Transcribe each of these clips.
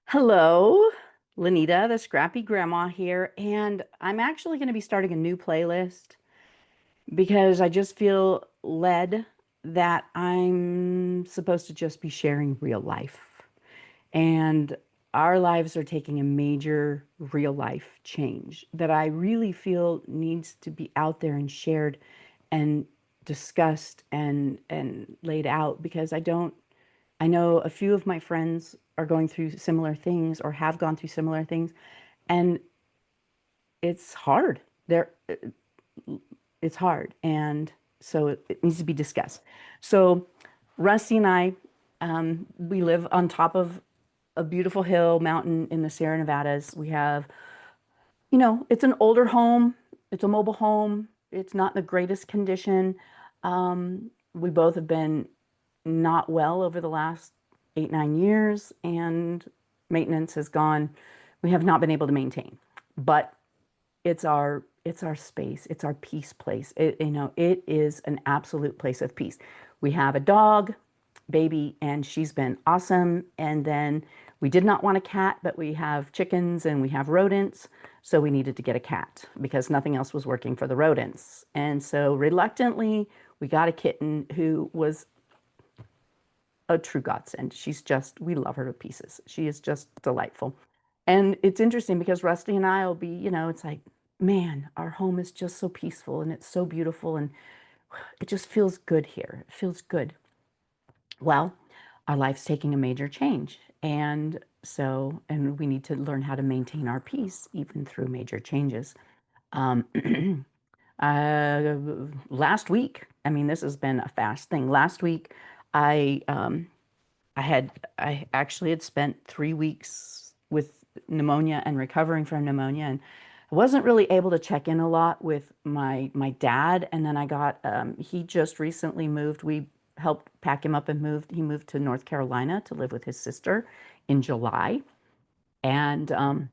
Hello, Lanita, the scrappy grandma here, and I'm actually going to be starting a new playlist because I just feel led that I'm supposed to just be sharing real life. And our lives are taking a major real life change that I really feel needs to be out there and shared and discussed and laid out because I know a few of my friends are going through similar things or have gone through similar things, and it's hard. It's hard, and so it needs to be discussed. So, Rusty and I, we live on top of a beautiful hill mountain in the Sierra Nevadas. We have, it's an older home. It's a mobile home. It's not in the greatest condition. We both have been not well over the last 8, 9 years, and maintenance has gone. We have not been able to maintain, but it's our space. It's our peace place. It is an absolute place of peace. We have a dog, baby, and she's been awesome. And then we did not want a cat, but we have chickens and we have rodents. So we needed to get a cat because nothing else was working for the rodents. And so reluctantly, we got a kitten who was a true godsend. We love her to pieces. She is just delightful. And it's interesting because Rusty and I will be, it's like, man, our home is just so peaceful and it's so beautiful and it just feels good here. It feels good. Well, our life's taking a major change. And we need to learn how to maintain our peace even through major changes. Um, Last week, I mean, this has been a fast thing. Last week, I um, I actually had spent 3 weeks with pneumonia and recovering from pneumonia, and I wasn't really able to check in a lot with my dad. And then he just recently moved. We helped pack him up and moved. He moved to North Carolina to live with his sister in July, and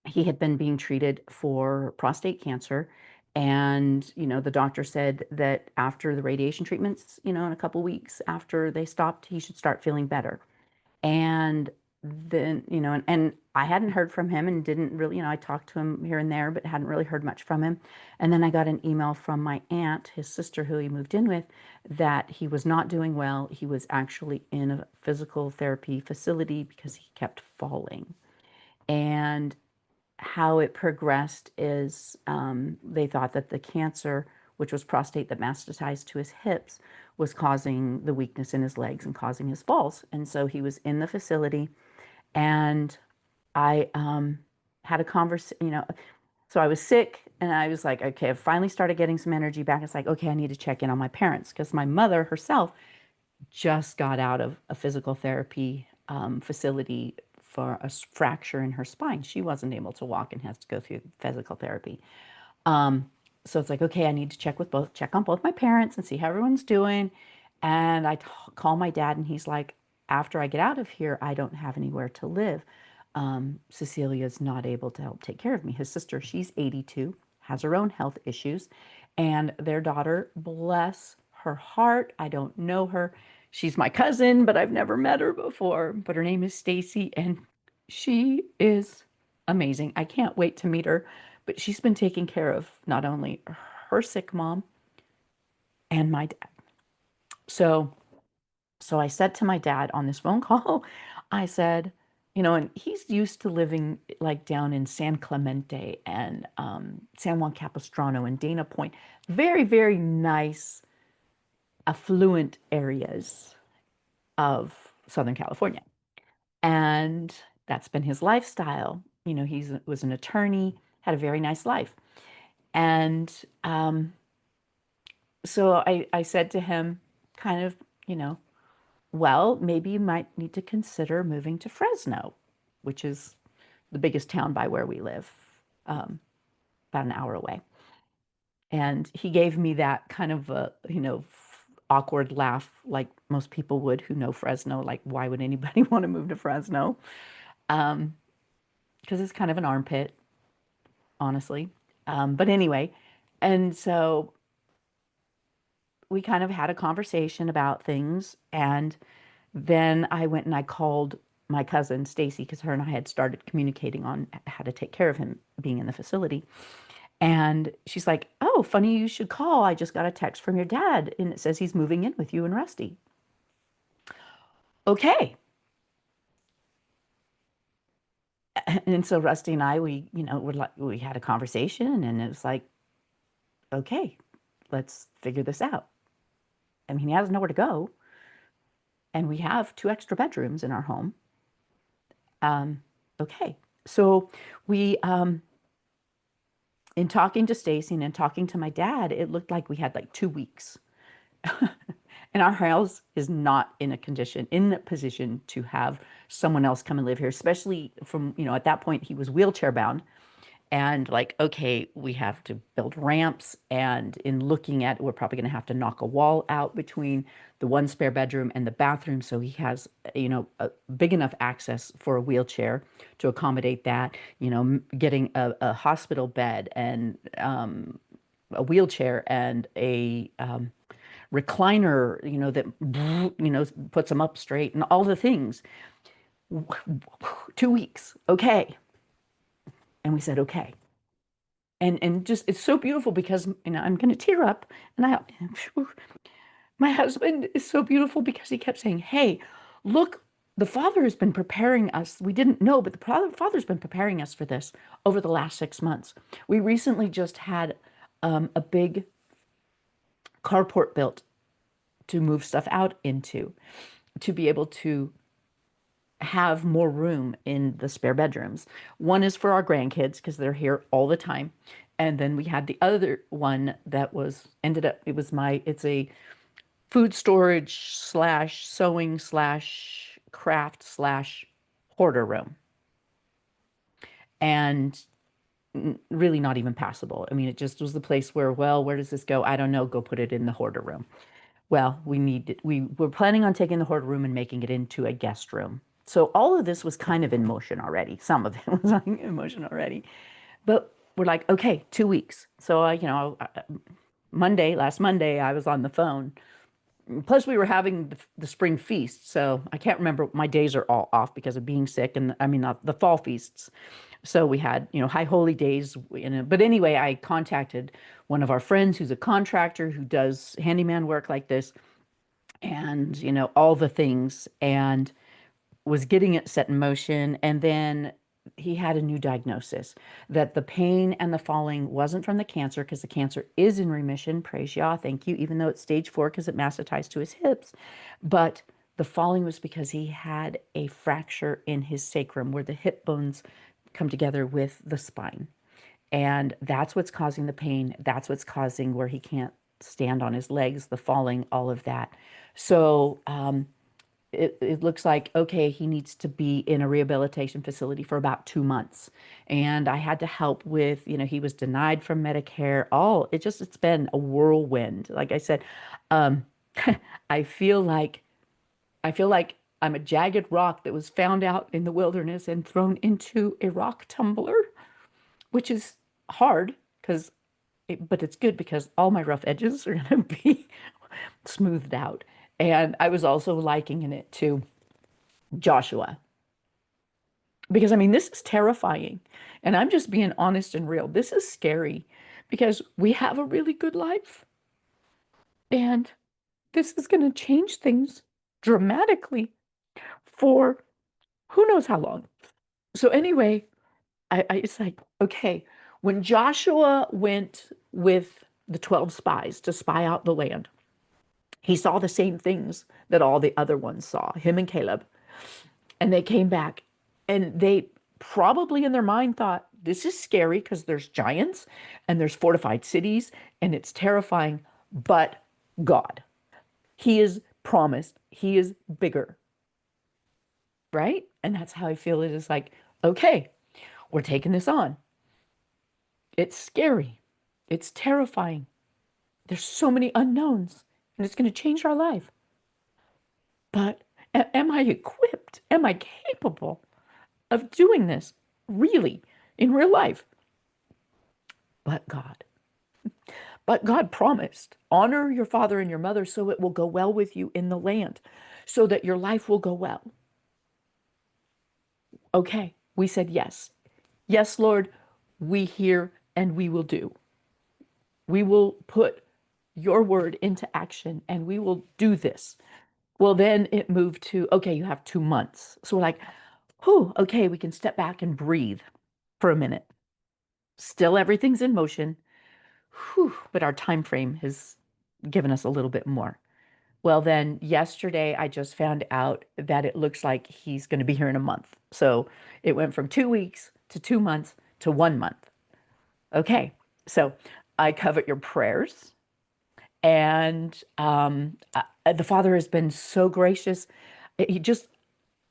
he had been being treated for prostate cancer. And, the doctor said that after the radiation treatments, in a couple weeks after they stopped, he should start feeling better. And then, and I hadn't heard from him and didn't really, I talked to him here and there, but hadn't really heard much from him. And then I got an email from my aunt, his sister, who he moved in with, that he was not doing well. He was actually in a physical therapy facility because he kept falling. And how it progressed is they thought that the cancer, which was prostate that metastasized to his hips, was causing the weakness in his legs and causing his falls. And so he was in the facility, and I had a conversation, so I was sick and I was like, okay, I finally started getting some energy back. It's like, okay, I need to check in on my parents because my mother herself just got out of a physical therapy facility for a fracture in her spine. She wasn't able to walk and has to go through physical therapy. Um, so it's like, okay, I need to check on both my parents and see how everyone's doing. And call my dad, and he's like, after I get out of here, I don't have anywhere to live. Cecilia's not able to help take care of me. His sister, she's 82, has her own health issues, and their daughter, bless her heart, I don't know her. She's my cousin, but I've never met her before. But her name is Stacy, and she is amazing. I can't wait to meet her. But she's been taking care of not only her sick mom and my dad. So so I said to my dad on this phone call, I said, and he's used to living like down in San Clemente and San Juan Capistrano and Dana Point, very, very nice, affluent areas of Southern California. And that's been his lifestyle. He was an attorney, had a very nice life. And so I said to him, kind of, you know, well, maybe you might need to consider moving to Fresno, which is the biggest town by where we live, um, about an hour away. And he gave me that kind of awkward laugh, like most people would who know Fresno. Like, why would anybody want to move to Fresno? Um, because it's kind of an armpit, honestly. But anyway, and so we kind of had a conversation about things, and then I went and I called my cousin Stacy, because her and I had started communicating on how to take care of him being in the facility. And she's like, "Oh, funny you should call. I just got a text from your dad, and it says he's moving in with you and Rusty." Okay. And so Rusty and I, we had a conversation, and it was like, okay, let's figure this out. I mean, he has nowhere to go, and we have two extra bedrooms in our home. Okay. So we, in talking to Stacy and in talking to my dad, it looked like we had like 2 weeks. And our house is not in a position to have someone else come and live here, especially from, at that point he was wheelchair bound. And like, okay, we have to build ramps. And in looking at, we're probably going to have to knock a wall out between the one spare bedroom and the bathroom. So he has, a big enough access for a wheelchair to accommodate that, getting a hospital bed and a wheelchair and a recliner, that, puts him up straight and all the things. 2 weeks. Okay. And we said, okay. And just it's so beautiful because I'm going to tear up, and I my husband is so beautiful because he kept saying, "Hey, look, the Father has been preparing us. We didn't know, but the Father's been preparing us for this over the last 6 months. We recently just had a big carport built to move stuff out into, to be able to have more room in the spare bedrooms. One is for our grandkids because they're here all the time. And then we had the other one that was ended up, it's a food storage slash sewing slash craft slash hoarder room. And really not even passable. I mean, it just was the place where, well, where does this go? I don't know. Go put it in the hoarder room. Well, we were planning on taking the hoarder room and making it into a guest room. So all of this was kind of in motion already. Some of it was in motion already. But we're like, okay, 2 weeks. So last Monday, I was on the phone. Plus, we were having the spring feast. So I can't remember. My days are all off because of being sick. And I mean, the fall feasts. So we had, high holy days. But anyway, I contacted one of our friends who's a contractor who does handyman work like this and, all the things, and was getting it set in motion. And then he had a new diagnosis that the pain and the falling wasn't from the cancer, because the cancer is in remission. Praise Yah. Thank you. Even though it's stage 4 because it metastasized to his hips. But the falling was because he had a fracture in his sacrum where the hip bones come together with the spine. And that's what's causing the pain. That's what's causing where he can't stand on his legs, the falling, all of that. So it looks like, okay, he needs to be in a rehabilitation facility for about 2 months. And I had to help with, he was denied from Medicare. It's been a whirlwind. Like I said, um, I feel like, I feel like I'm a jagged rock that was found out in the wilderness and thrown into a rock tumbler, which is hard but it's good because all my rough edges are going to be smoothed out. And I was also likening it to Joshua because I mean, this is terrifying. And I'm just being honest and real. This is scary because we have a really good life. And this is going to change things dramatically for who knows how long. So, anyway, it's like, okay, when Joshua went with the 12 spies to spy out the land, he saw the same things that all the other ones saw, him and Caleb. And they came back and they probably in their mind thought, this is scary because there's giants and there's fortified cities and it's terrifying, but God, He is promised, He is bigger, right? And that's how I feel it is like, okay, we're taking this on. It's scary. It's terrifying. There's so many unknowns and it's going to change our life. But am I equipped? Am I capable of doing this really in real life? But God. But God promised, honor your father and your mother so it will go well with you in the land, so that your life will go well. Okay, we said yes. Yes, Lord, we hear and we will do. We will put your word into action and we will do this. Well, then it moved to, okay, you have 2 months. So we're like, whew, okay, we can step back and breathe for a minute. Still everything's in motion. Whew, but our time frame has given us a little bit more. Well, then yesterday I just found out that it looks like he's going to be here in a month. So it went from 2 weeks to 2 months to 1 month. Okay, so I covet your prayers. And the Father has been so gracious. He just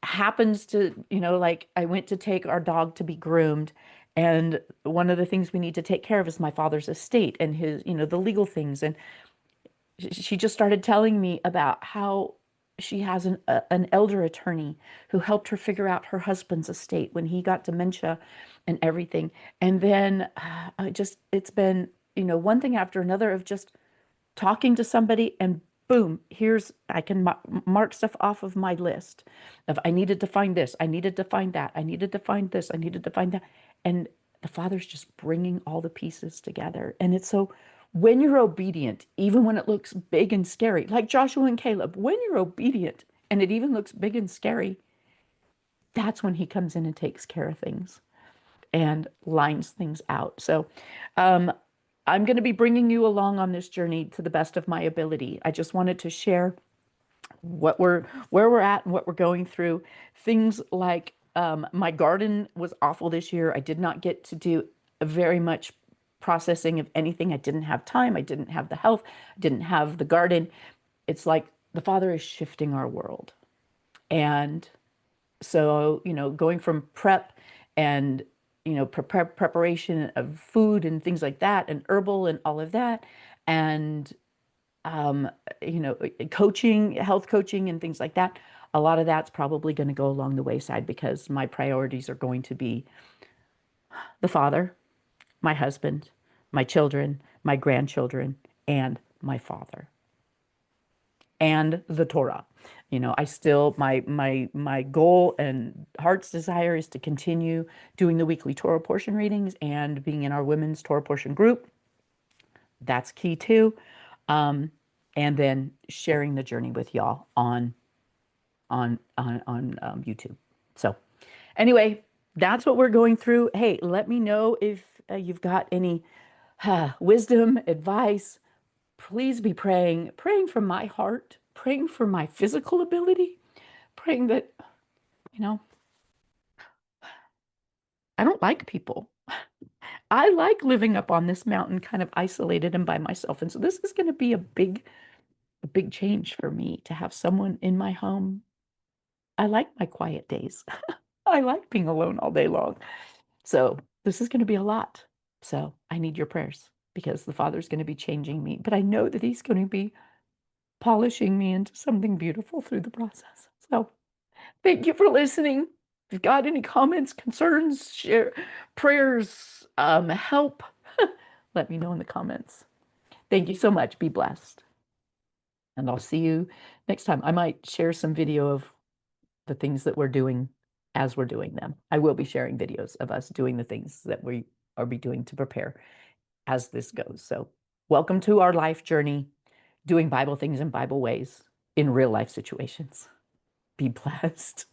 happens to, like I went to take our dog to be groomed. And one of the things we need to take care of is my father's estate and his, the legal things. And she just started telling me about how she has an elder attorney who helped her figure out her husband's estate when he got dementia and everything. And then it's been, one thing after another of just talking to somebody and boom, I can mark stuff off of my list of I needed to find this, I needed to find that, I needed to find this, I needed to find that. And the Father's just bringing all the pieces together. And it's so when you're obedient, even when it looks big and scary, like Joshua and Caleb, when you're obedient and it even looks big and scary, that's when he comes in and takes care of things and lines things out. So, um, I'm going to be bringing you along on this journey to the best of my ability. I just wanted to share where we're at and what we're going through. Things like my garden was awful this year. I did not get to do very much processing of anything. I didn't have time. I didn't have the health. I didn't have the garden. It's like the Father is shifting our world. And so, going from prep and, preparation of food and things like that, and herbal and all of that, and, um, coaching, health coaching and things like that, a lot of that's probably going to go along the wayside because my priorities are going to be the Father, my husband, my children, my grandchildren, and my Father and the Torah. I still my goal and heart's desire is to continue doing the weekly Torah portion readings and being in our women's Torah portion group. That's key too. Um, and then sharing the journey with y'all on YouTube. So anyway, that's what we're going through. Hey, let me know if you've got any wisdom, advice. Please be praying from my heart, praying for my physical ability, praying that, you know, I don't like people. I like living up on this mountain kind of isolated and by myself. And so this is going to be a big change for me to have someone in my home. I like my quiet days. I like being alone all day long. So this is going to be a lot. So I need your prayers because the Father's going to be changing me, but I know that He's going to be polishing me into something beautiful through the process. So thank you for listening. If you've got any comments, concerns, share prayers, help, let me know in the comments. Thank you so much. Be blessed. And I'll see you next time. I might share some video of the things that we're doing as we're doing them. I will be sharing videos of us doing the things that we are be doing to prepare as this goes. So welcome to our life journey, doing Bible things in Bible ways in real life situations. Be blessed.